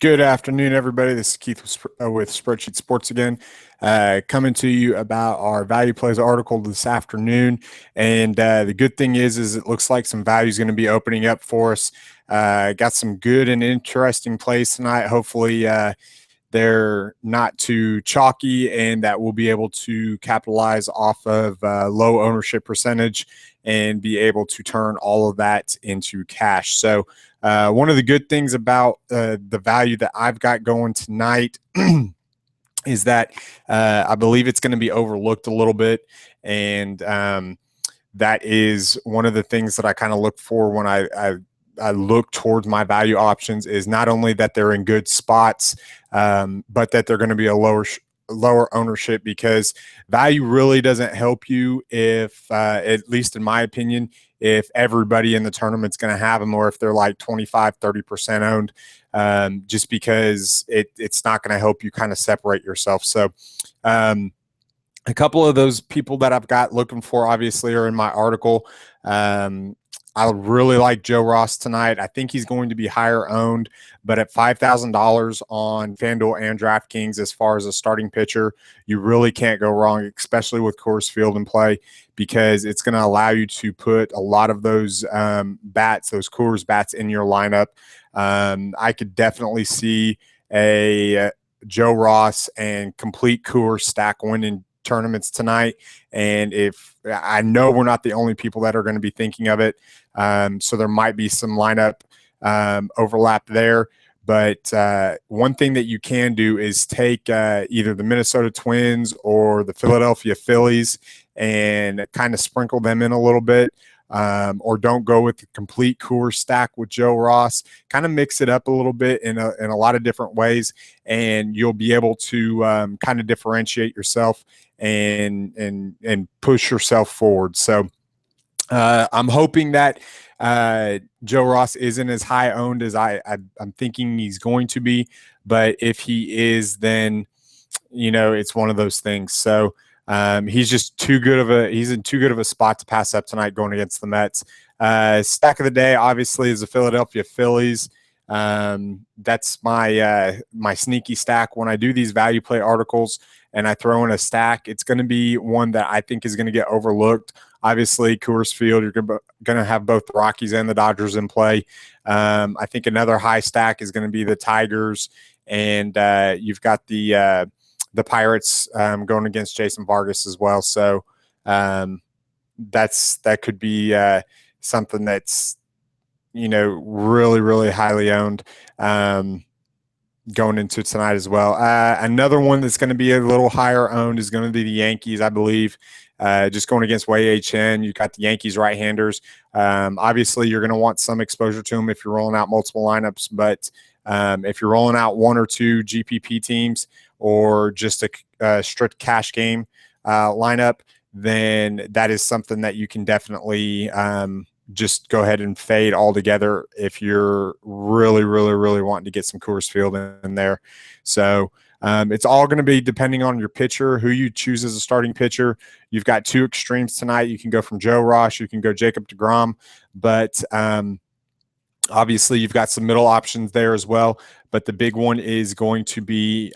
Good afternoon, everybody. This is Keith with Spreadsheet Sports again, coming to you about our value plays article this afternoon. And the good thing is it looks like some value is going to be opening up for us. Got some good and interesting plays tonight. Hopefully, they're not too chalky, and that we'll be able to capitalize off of low ownership percentage and be able to turn all of that into cash. So one of the good things about the value that I've got going tonight is that I believe it's going to be overlooked a little bit. And that is one of the things that I kind of look for when I look towards my value options, is not only that they're in good spots, but that they're going to be a lower ownership, because value really doesn't help you if, at least in my opinion, if everybody in the tournament's going to have them, or if they're like 25-30% owned, just because it's not going to help you kind of separate yourself. So a couple of those people that I've got looking for obviously are in my article. I really like Joe Ross tonight. I think he's going to be higher owned, but at $5,000 on FanDuel and DraftKings as far as a starting pitcher, you really can't go wrong, especially with Coors Field in play, because it's going to allow you to put a lot of those bats, those Coors bats, in your lineup. I could definitely see a Joe Ross and complete Coors stack winning tournaments tonight. And if I know we're not the only people that are going to be thinking of it, so there might be some lineup overlap there. But one thing that you can do is take either the Minnesota Twins or the Philadelphia Phillies and kind of sprinkle them in a little bit. Or don't go with the complete Coors stack with Joe Ross. Kind of mix it up a little bit in a lot of different ways, and you'll be able to kind of differentiate yourself and push yourself forward. So I'm hoping that Joe Ross isn't as high owned as I'm thinking he's going to be, but if he is, then it's one of those things. So he's just he's in too good of a spot to pass up tonight going against the Mets. Stack of the day obviously is the Philadelphia Phillies. That's my sneaky stack. When I do these value play articles and I throw in a stack, it's going to be one that I think is going to get overlooked. Obviously, Coors Field, you're going to have both the Rockies and the Dodgers in play. I think another high stack is going to be the Tigers, and you've got the Pirates going against Jason Vargas as well. So that could be something that's really, really highly owned going into tonight as well. Another one that's going to be a little higher owned is going to be the Yankees, I believe. Just going against Wei Chen, you've got the Yankees right-handers. Obviously, you're going to want some exposure to them if you're rolling out multiple lineups, but if you're rolling out one or two GPP teams or just a strict cash game lineup, then that is something that you can definitely just go ahead and fade altogether if you're really, really, really wanting to get some Coors Field in there. So it's all going to be depending on your pitcher, who you choose as a starting pitcher. You've got two extremes tonight. You can go from Joe Ross, you can go Jacob deGrom, but obviously you've got some middle options there as well. But the big one is going to be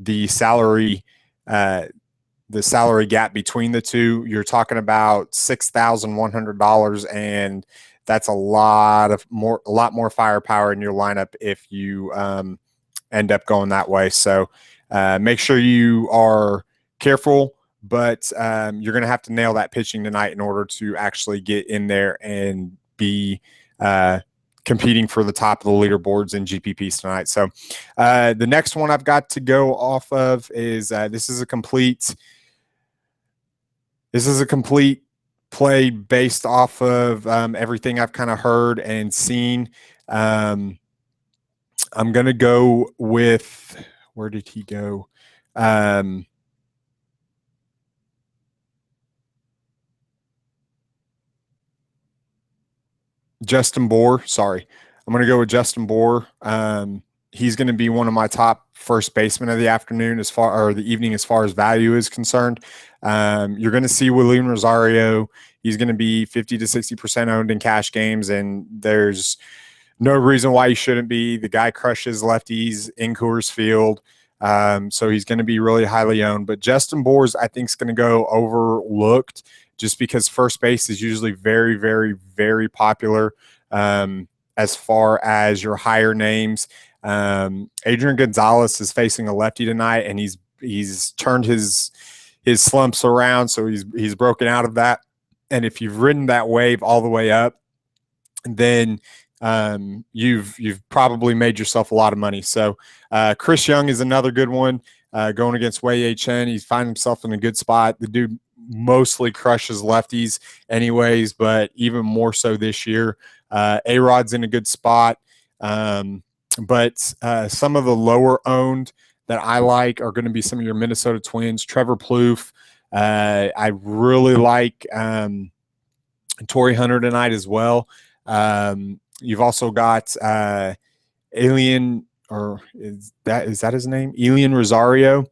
the salary gap between the two. You're talking about $6,100, and that's a lot more firepower in your lineup if you end up going that way. So make sure you are careful, but you're going to have to nail that pitching tonight in order to actually get in there and be competing for the top of the leaderboards in GPPs tonight. So the next one I've got to go off of is this is a complete play based off of everything I've kind of heard and seen. I'm going to go with, where did he go? Justin Bour. Sorry. I'm going to go with Justin Bour. He's going to be one of my top first basemen of the afternoon or the evening as far as value is concerned. You're going to see William Rosario. He's going to be 50 to 60% owned in cash games, and there's no reason why he shouldn't be. The guy crushes lefties in Coors Field. So he's going to be really highly owned. But Justin Bours, I think, is going to go overlooked just because first base is usually very, very, very popular as far as your higher names. Adrian Gonzalez is facing a lefty tonight, and he's turned his slumps around, so he's broken out of that. And if you've ridden that wave all the way up, then you've probably made yourself a lot of money. So Chris Young is another good one going against Wei Chen. He's finding himself in a good spot. The dude mostly crushes lefties anyways, but even more so this year. A-Rod's in a good spot. But some of the lower owned that I like are going to be some of your Minnesota Twins. Trevor Plouffe. I really like Torrey Hunter tonight as well. You've also got Alien, or is that his name? Elian Rosario.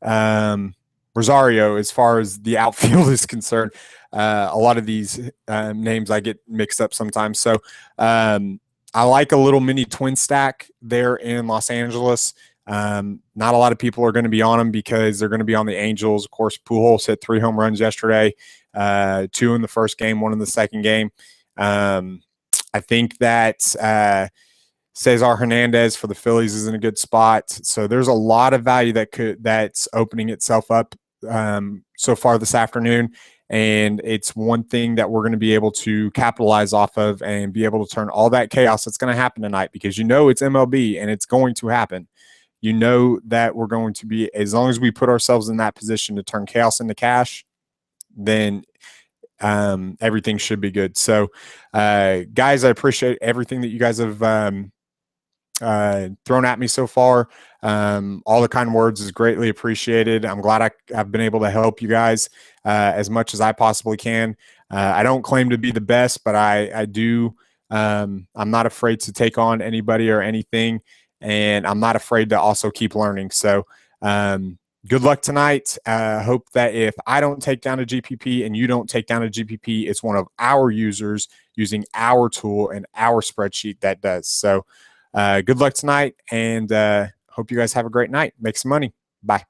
Rosario, as far as the outfield is concerned. A lot of these names I get mixed up sometimes. So I like a little mini twin stack there in Los Angeles. Not a lot of people are going to be on them because they're going to be on the Angels. Of course, Pujols hit 3 home runs yesterday, 2 in the first game, 1 in the second game. I think that Cesar Hernandez for the Phillies is in a good spot. So there's a lot of value that's opening itself up so far this afternoon. And it's one thing that we're going to be able to capitalize off of and be able to turn all that chaos that's going to happen tonight, because it's MLB and it's going to happen. That we're going to be, as long as we put ourselves in that position to turn chaos into cash, then everything should be good. So guys, I appreciate everything that you guys have thrown at me so far. All the kind words is greatly appreciated. I'm glad I've been able to help you guys as much as I possibly can. I don't claim to be the best, but I do. I'm not afraid to take on anybody or anything, and I'm not afraid to also keep learning. So good luck tonight. Hope that if I don't take down a GPP and you don't take down a GPP, it's one of our users using our tool and our spreadsheet that does. So good luck tonight, and hope you guys have a great night. Make some money. Bye.